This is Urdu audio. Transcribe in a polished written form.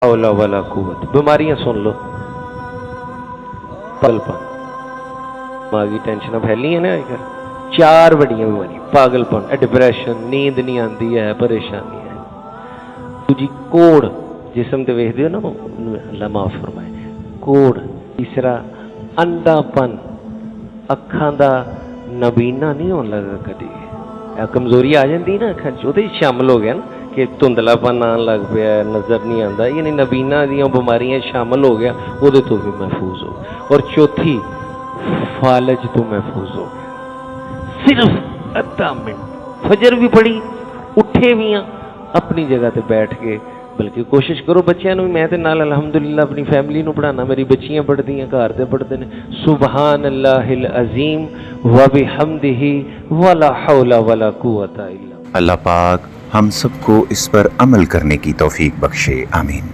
حول ولا قوت. بیماریاں سن لو، پاگلپن، دماغی ٹینشن پھیلی ہیں نا آج کل. 4 بڑیاں بیماریاں: پاگلپن، ڈپریشن، نیند نہیں آتی ہے، پریشانی ہے. دوجی کوڑ، جسم تے ویکھ دیو نا، اللہ معاف فرمائے، کوڑ. تیسرا انڈا پن، اکھاں دا نبینا نہیں ہون لگا کدی. کمزوری آ جاتی نا اکھاں چ، وہ شامل ہو گیا نا کہ دھندلا پن آن لگ پیا، نظر نہیں آتا، یعنی نبینا دیا بیماریاں شامل ہو گیا، وہ تو بھی محفوظ ہو. اور چوتھی فالج تو محفوظ ہو گیا. صرف آدھا منٹ، فجر بھی پڑھی، اٹھے بھی ہیں، اپنی جگہ تے بیٹھ کے. بلکہ کوشش کرو بچیاں نو، میں تے نال الحمدللہ اپنی فیملی نو پڑھانا، میری بچیاں پڑھتی ہیں، گھر تے پڑھتے ہیں. سبحان اللہ العظیم وبحمدہ ولا حول ولا قوت الا باللہ. اللہ پاک ہم سب کو اس پر عمل کرنے کی توفیق بخشے، آمین.